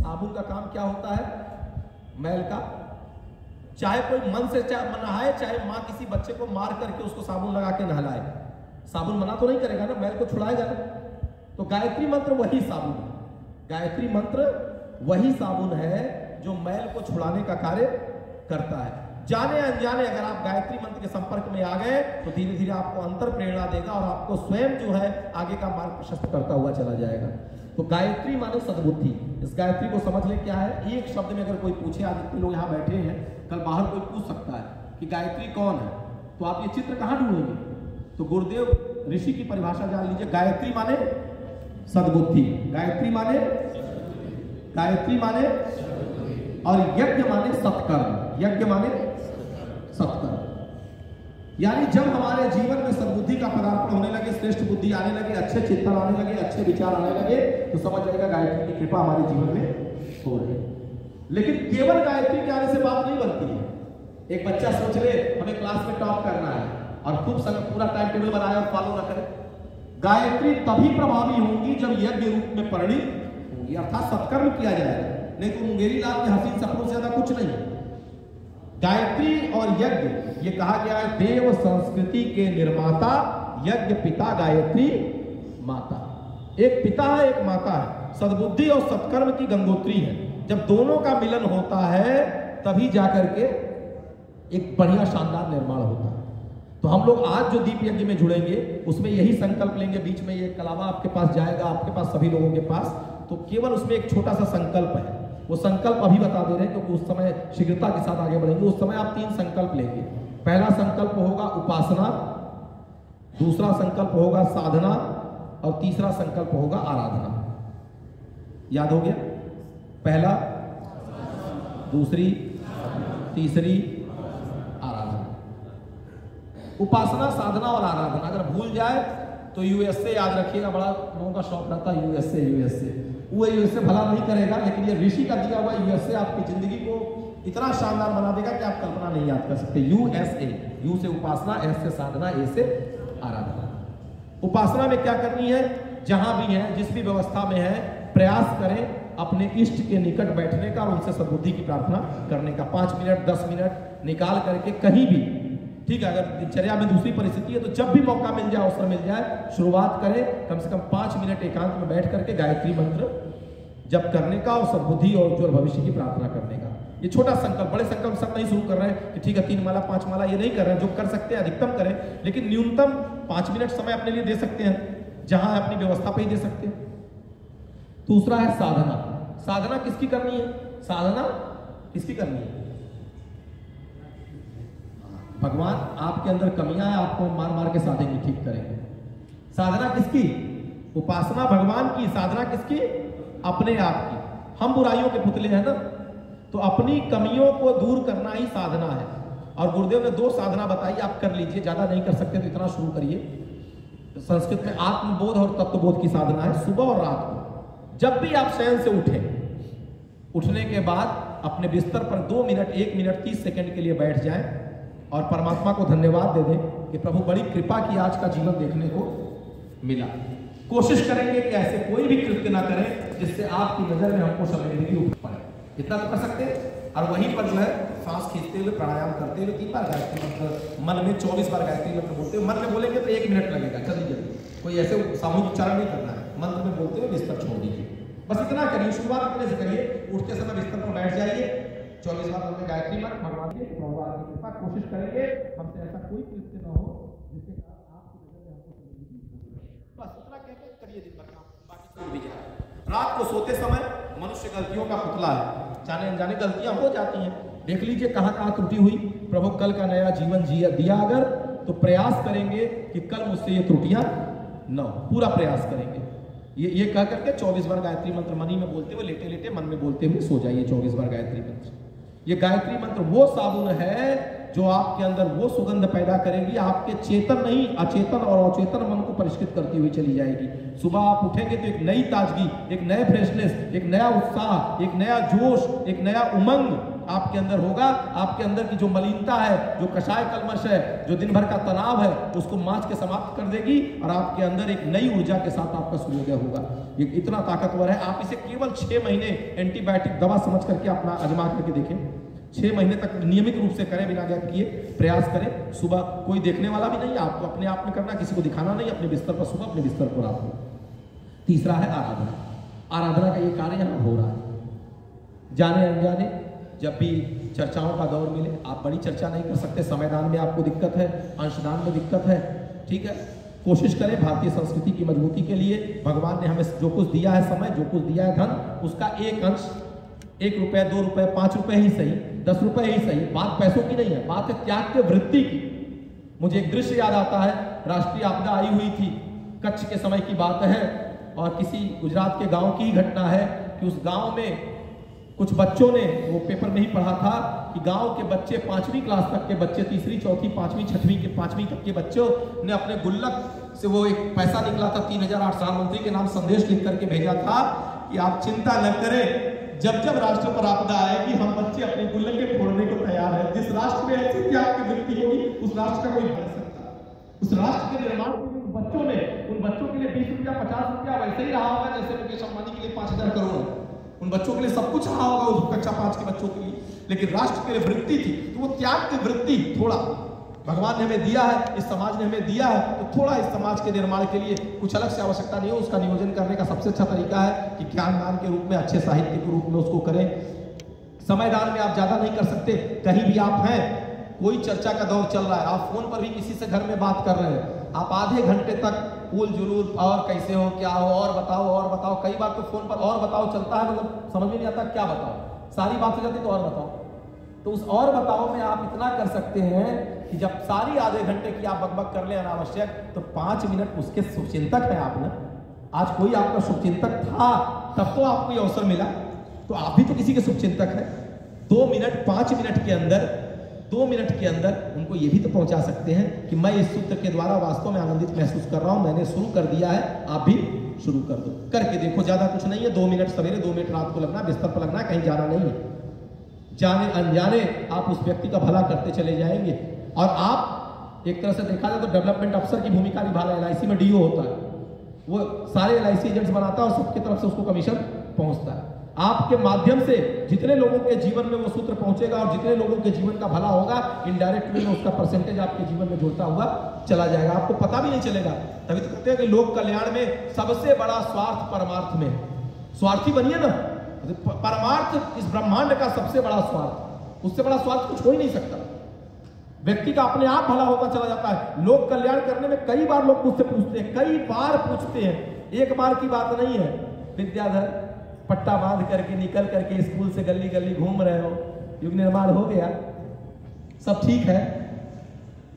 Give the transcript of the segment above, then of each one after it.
साबुन का काम क्या होता है? मैल का। चाहे कोई मन से नहाए, चाहे माँ किसी बच्चे को मार करके उसको साबुन लगा के नहलाए, साबुन मना तो नहीं करेगा ना, मैल को छुड़ाएगा ना। तो गायत्री मंत्र वही साबुन है। गायत्री मंत्र वही साबुन है जो मैल को छुड़ाने का कार्य करता है। जाने अनजाने अगर आप गायत्री मंत्र के संपर्क में आ गए तो धीरे धीरे आपको अंतर प्रेरणा देगा और आपको स्वयं जो है आगे का मार्ग प्रशस्त करता हुआ चला जाएगा। तो गायत्री माने सद्बुद्धि। इस गायत्री को समझ ले क्या है। एक शब्द में अगर कोई पूछे, आज इतने लोग यहाँ बैठे हैं, कल बाहर कोई पूछ सकता है कि गायत्री कौन है, तो आप ये चित्र कहाँ ढूंढेंगे? तो गुरुदेव ऋषि की परिभाषा जान लीजिए। गायत्री माने सद्बुद्धि, गायत्री माने, गायत्री माने और यज्ञ माने सत्कर्म, यज्ञ माने सत्कर्म। यानी जब हमारे जीवन में सद्बुद्धि का पदार्पण होने लगे, श्रेष्ठ बुद्धि आने लगे, अच्छे चिंतन आने लगे, अच्छे विचार आने लगे, तो समझ जाएगा गायत्री की कृपा हमारे जीवन में हो रही है। लेकिन केवल गायत्री के आने से बात नहीं बनती है। एक बच्चा सोच ले हमें क्लास में टॉप करना है और खूब संग पूरा टाइम टेबल बनाया और फॉलो न करे। गायत्री तभी प्रभावी होंगी जब यज्ञ रूप में परिणित होंगी, अर्थात सत्कर्म किया जाएगा। नहीं तो मुंगेरी लाल के हसीन सपनों से ज्यादा कुछ नहीं। गायत्री और यज्ञ, ये कहा गया है देव संस्कृति के निर्माता यज्ञ पिता गायत्री माता। एक पिता है, एक माता है। सद्बुद्धि और सत्कर्म की गंगोत्री है। जब दोनों का मिलन होता है तभी जाकर के एक बढ़िया शानदार निर्माण होता है। तो हम लोग आज जो दीप यज्ञ में जुड़ेंगे उसमें यही संकल्प लेंगे। बीच में ये कलावा आपके पास जाएगा, आपके पास सभी लोगों के पास, तो केवल उसमें एक छोटा सा संकल्प है। वो संकल्प अभी बता दे रहे हैं क्योंकि उस समय शीघ्रता के साथ आगे बढ़ेंगे। उस समय आप 3 संकल्प लेंगे। पहला संकल्प होगा उपासना, दूसरा संकल्प होगा साधना और तीसरा संकल्प होगा आराधना। याद हो गया? पहला, दूसरी, तीसरी आराधना। उपासना, साधना और आराधना। अगर भूल जाए तो यूएसए याद रखिएगा। बड़ा लोगों का शौक रहता है यूएसए यूएसए। वो यूएसए भला नहीं करेगा, लेकिन ये ऋषि का दिया हुआ यूएसए आपकी जिंदगी को इतना शानदार बना देगा कि आप कल्पना नहीं याद कर सकते। यूएसए, यू से उपासना, एस से साधना, ए से आराधना। उपासना में क्या करनी है? जहां भी है, जिस भी व्यवस्था में है, प्रयास करें अपने इष्ट के निकट बैठने का और उनसे सद्बुद्धि की प्रार्थना करने का। 5 मिनट 10 मिनट निकाल करके कहीं भी, ठीक है, अगर दिनचर्या में दूसरी परिस्थिति है तो जब भी मौका मिल जाए, अवसर मिल जाए, शुरुआत करें कम से कम 5 मिनट एकांत में बैठ करके गायत्री मंत्र जप करने का और सद्बुद्धि और उज्ज्वल भविष्य की प्रार्थना करने का। ये छोटा संकल्प, बड़े संकल्प सब नहीं शुरू कर रहे हैं कि ठीक है 3 माला 5 माला, ये नहीं कर रहे हैं। जो कर सकते हैं अधिकतम करें, लेकिन न्यूनतम 5 मिनट समय अपने लिए दे सकते हैं, जहां अपनी व्यवस्था पे ही दे सकते हैं। दूसरा है साधना। साधना किसकी करनी है? साधना किसकी करनी है? भगवान आपके अंदर कमियां हैं, आपको मार मार के साधेंगे, ठीक करेंगे। साधना किसकी? उपासना भगवान की, साधना किसकी? अपने आप की। हम बुराइयों के पुतले हैं ना, तो अपनी कमियों को दूर करना ही साधना है। और गुरुदेव ने 2 साधना बताई, आप कर लीजिए। ज्यादा नहीं कर सकते तो इतना शुरू करिए। संस्कृत में आत्मबोध और तत्वबोध की साधना है। सुबह और रात को जब भी आप शयन से उठें, उठने के बाद अपने बिस्तर पर 2 मिनट 1 मिनट 30 सेकंड के लिए बैठ जाएं और परमात्मा को धन्यवाद दे दें कि प्रभु बड़ी कृपा की आज का जीवन देखने को मिला। कोशिश करेंगे कि ऐसे कोई भी कृत्य ना करें जिससे आपकी नजर में हमको शर्मिंदगी उठ पड़े। इतना तो कर सकते हैं। और वहीं पर जो है सांस खींचते हुए, प्राणायाम करते हुए 3 बार गायत्री मंत्र, मन में 24 बार गायत्री मंत्र बोलते हुए। मन में बोलेंगे तो 1 मिनट लगेगा, जल्दी जल्दी, कोई ऐसे सामूहिक उच्चारण नहीं करना है। मंत्र में बोलते हुए बिस्तर छोड़ दीजिए। बस इतना करिए, शुरुआत अपने से करिए। उठते समय बिस्तर पर बैठ जाइए, 24 बार मन में गायत्री मंत्र, भगवान की कृपा। कोशिश करेंगे हमसे ऐसा कोई कृत्य न हो जिसके कारण आपकी नजर में हमको शर्मिंदगी हो। बस इतना कहकर करिए दिन भर काम, बाकी सब भी जाए। रात को सोते समय मनुष्य गलतियों का पुतला है, जाने अनजाने गलतियां हो जाती हैं। देख लीजिए कहाँ कहाँ त्रुटि हुई। प्रभु कल का नया जीवन दिया अगर, तो प्रयास करेंगे कि कल मुझसे ये त्रुटियां न हो। पूरा प्रयास करेंगे। ये कह करके 24 बार गायत्री मंत्र मनी में बोलते हुए, लेटे लेटे मन में बोलते हुए सो जाइए 24 बार गायत्री मंत्र। ये गायत्री मंत्र वो साबुन है जो आपके अंदर वो सुगंध पैदा करेगी, आपके चेतन नहीं अचेतन और अचेतन मन को परिष्कृत करती हुई चली जाएगी। सुबह आप उठेंगे तो एक नई ताजगी, एक नए फ्रेशनेस, एक नया उत्साह, एक नया जोश, एक नया उमंग आपके अंदर होगा, आपके अंदर की जो मलिनता है, जो कषाय कलमश है, जो दिन भर का तनाव है, उसको मांच के समाप्त कर देगी और आपके अंदर एक नई ऊर्जा के साथ आपका सूर्योदय होगा। ये इतना ताकतवर है। आप इसे केवल 6 महीने एंटीबायोटिक दवा समझ करके अपना आजमा करके देखें। 6 महीने तक नियमित रूप से करें, बिना गैप किए प्रयास करें। सुबह कोई देखने वाला भी नहीं, आपको अपने आप में करना, किसी को दिखाना नहीं, अपने बिस्तर पर सुबह, अपने बिस्तर पर रात को। तीसरा है आराधना। आराधना का ये कार्य यहाँ हो रहा है। जाने अनजाने जब भी चर्चाओं का दौर मिले, आप बड़ी चर्चा नहीं कर सकते, समयदान में आपको दिक्कत है, अंशदान में दिक्कत है, ठीक है, कोशिश करें भारतीय संस्कृति की मजबूती के लिए भगवान ने हमें जो कुछ दिया है, समय, जो कुछ दिया है, धन, उसका एक अंश, 1 रुपये, 2 रुपये, 5 रुपये ही सही, 10 रुपये ही सही, बात पैसों की नहीं है, बात है त्याग के वृत्ति की। मुझे एक दृश्य याद आता है, राष्ट्रीय आपदा आई हुई थी, कच्छ के समय की बात है, और किसी गुजरात के गांव की घटना है कि उस गांव में कुछ बच्चों ने, वो पेपर में ही पढ़ा था कि गांव के बच्चे 5वीं क्लास तक के बच्चे, 3री, 4थी, 5वीं, 6वीं के 5वीं तक के बच्चों ने अपने गुल्लक से वो एक पैसा निकला था 3008 प्रधानमंत्री के नाम संदेश लिख करके भेजा था कि आप चिंता न करें, जब जब राष्ट्र पर आपदा आएगी हम बच्चे अपने गुल्लकें फोड़ने को तैयार है। जिस राष्ट्र में ऐसी त्याग की वृत्ति होगी उस राष्ट्र का कोई बन सकता। उस राष्ट्र के निर्माण के लिए बच्चों ने, उन बच्चों के लिए 20 रुपया, 50 रुपया वैसे ही रहा होगा जैसे मुकेश अंबानी के लिए 5000 करोड़। उन बच्चों के लिए सब कुछ रहा होगा, उस कक्षा 5 के बच्चों के लिए, लेकिन राष्ट्र के लिए वृत्ति थी। तो वो त्याग की वृत्ति थोड़ा भगवान ने हमें दिया है, इस समाज ने हमें दिया है, तो थोड़ा इस समाज के निर्माण के लिए कुछ अलग से आवश्यकता नहीं हो। उसका नियोजन करने का सबसे अच्छा तरीका है कि ज्ञान दान के रूप में, अच्छे साहित्य के रूप में उसको करें। समयदान में आप ज्यादा नहीं कर सकते। कहीं भी आप हैं, कोई चर्चा का दौर चल रहा है, आप फोन पर भी किसी से घर में बात कर रहे हैं, आप आधे घंटे तक उल जुलूल और कैसे हो, क्या हो, और बताओ, और बताओ। कई बार तो फोन पर और बताओ चलता है, मतलब समझ में नहीं आता क्या बताओ, सारी बात हो जाती तो और बताओ। तो उस और बताओ में आप इतना कर सकते हैं कि जब सारी आधे घंटे की आप बकबक कर ले अनावश्यक, तो 5 मिनट उसके शुभचिंतक है आप ना। आज कोई आपका शुभचिंतक था तब तो आपको ये अवसर मिला, तो आप भी तो किसी के शुभचिंतक हैं। 2 मिनट, 5 मिनट के अंदर, 2 मिनट के अंदर उनको ये भी तो पहुंचा सकते हैं कि मैं इस सूत्र के द्वारा वास्तव में आनंदित महसूस कर रहा हूं, मैंने शुरू कर दिया है, आप भी शुरू कर दो। करके देखो, ज्यादा कुछ नहीं है, 2 मिनट सवेरे, 2 मिनट रात को लगना, बिस्तर पर लगना, कहीं जाना नहीं है। जाने अनजाने आप उस व्यक्ति का भला करते चले जाएंगे। और आप एक तरह से देखा जाए तो डेवलपमेंट अफसर की भूमिका निभा रहे हैं। LIC में DO होता है, वो सारे LIC एजेंट्स बनाता है और सबकी तरफ से उसको कमीशन पहुंचता है। आपके माध्यम से जितने लोगों के जीवन में वो सूत्र पहुंचेगा और जितने लोगों के जीवन का भला होगा, इनडायरेक्ट वे में उसका परसेंटेज आपके जीवन में जुड़ता हुआ चला जाएगा, आपको पता भी नहीं चलेगा। तभी तो कहते हैं कि लोक कल्याण में सबसे बड़ा स्वार्थ परमार्थ में। स्वार्थी बनिए ना, परमार्थ इस ब्रह्मांड का सबसे बड़ा स्वार्थ, उससे बड़ा स्वार्थ कुछ हो ही नहीं सकता। व्यक्ति का अपने आप भला होता चला जाता है। लोक कल्याण करने में कई बार लोग मुझसे पूछते हैं, कई बार पूछते हैं, एक बार की बात नहीं है। विद्याधर पट्टा बांध करके निकल करके स्कूल से गली गली घूम रहे हो, युग निर्माण हो गया, सब ठीक है।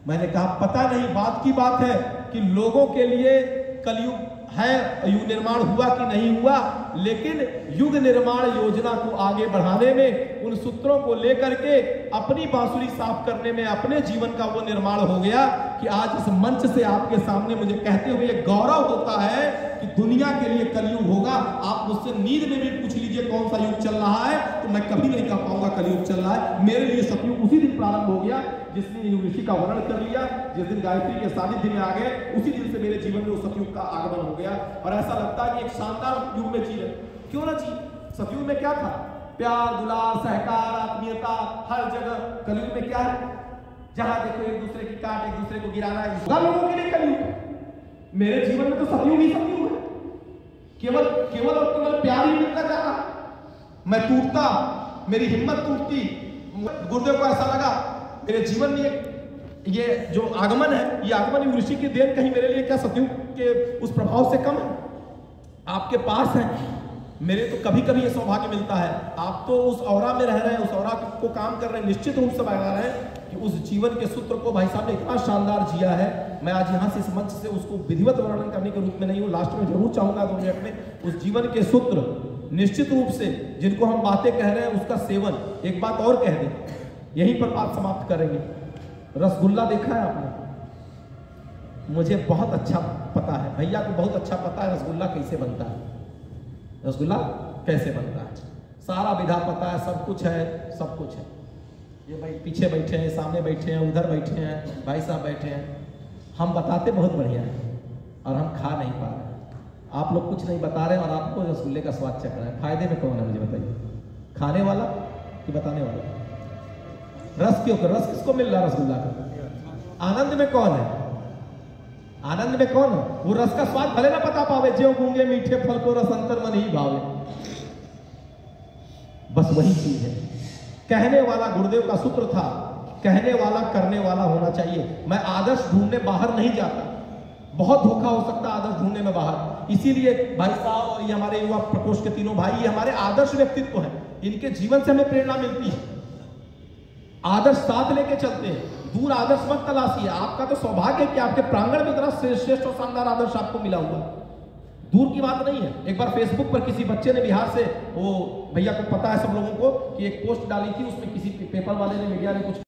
मैंने कहा पता नहीं, बात की बात है कि लोगों के लिए कलयुग है, युग निर्माण हुआ कि नहीं हुआ, लेकिन युग निर्माण योजना को आगे बढ़ाने में, उन सूत्रों को लेकर के अपनी बांसुरी साफ करने में अपने जीवन का वो निर्माण हो गया कि आज इस मंच से आपके सामने मुझे कहते हुए गौरव होता है कि दुनिया के लिए कलयुग होगा। आप मुझसे नींद में भी पूछ लीजिए कौन सा युग चल रहा है, तो मैं कभी नहीं कह पाऊंगा कलयुग चल रहा है। मेरे लिए सतयुग उसी दिन प्रारंभ हो गया जिस दिन युग ऋषि का वर्णन कर लिया, जिस दिन गायत्री के सानिध्य में आ गए, उसी दिन से मेरे जीवन में उस सतयुग का आगमन हो गया। और ऐसा लगता है कि एक शानदार युग में जी रहे। क्यों ना जी? सतयुग में क्या था? प्यार, दुलार, सहकार, आत्मीयता हर जगह। कलयुग में क्या है? जहां देखो एक दूसरे की काट, एक दूसरे को गिराना है। लोगों के लिए कलयुग। मेरे जीवन में तो सतयुग ही सतयुग है। केवल केवल और केवल प्यार ही मिलता जा रहा। मैं टूटता, मेरी हिम्मत टूटती। गुरुदेव को ऐसा लगा मेरे जीवन में ये जो आगमन है, ये आगमन ऋषि की देन कहीं मेरे लिए क्या सतयुग के उस प्रभाव से कम है? आपके पास है, मेरे तो कभी कभी ये सौभाग्य मिलता है। आप तो उस औरा में रह रहे हैं, उस औरा को काम कर रहे हैं, निश्चित रूप से बना रहे हैं कि उस जीवन के सूत्र को भाई साहब ने इतना शानदार जिया है। मैं आज यहाँ से इस मंच से उसको विधिवत वर्णन करने के रूप में नहीं हूँ, लास्ट में जरूर चाहूंगा 2 मिनट में उस जीवन के सूत्र निश्चित रूप से जिनको हम बातें कह रहे हैं उसका सेवन। एक बात और कह दें, यहीं पर बात समाप्त करेंगे। रसगुल्ला देखा है आपने? मुझे बहुत अच्छा पता है, भैया को बहुत अच्छा पता है रसगुल्ला कैसे बनता है। रसगुल्ला कैसे बनता है सारा विधा पता है, सब कुछ है, सब कुछ है। ये भाई पीछे बैठे हैं, सामने बैठे हैं, उधर बैठे हैं, भाई साहब बैठे हैं। हम बताते बहुत बढ़िया है और हम खा नहीं पा रहे। आप लोग कुछ नहीं बता रहे और आपको रसगुल्ले का स्वाद चख रहा है। फायदे में कौन है मुझे बताइए, खाने वाला कि बताने वाला? रस क्यों कर, रस किसको मिल रहा है रसगुल्ला का? आनंद में कौन है? आनंद में कौन है? वो रस का स्वाद भले ना पता पावे, जो गूंगे मीठे फल को रस अंतर मन ही भावे। बस वही चीज है। कहने वाला गुरुदेव का सूत्र था, कहने वाला करने वाला होना चाहिए। मैं आदर्श ढूंढने बाहर नहीं जाता, बहुत धोखा हो सकता है आदर्श ढूंढने में बाहर। इसीलिए भाई साहब और ये हमारे युवा प्रकोष्ठ के तीनों भाई, ये हमारे आदर्श व्यक्तित्व हैं। इनके जीवन से हमें प्रेरणा मिलती है। आदर्श साथ लेके चलते हैं, दूर आदर्श मत तलाशिए। आपका तो सौभाग्य है कि आपके प्रांगण में इतना श्रेष्ठ और शानदार आदर्श आपको मिला हुआ, दूर की बात नहीं है। एक बार फेसबुक पर किसी बच्चे ने बिहार से, वो भैया को पता है सब लोगों को, कि एक पोस्ट डाली थी, उसमें किसी पेपर वाले ने, मीडिया ने कुछ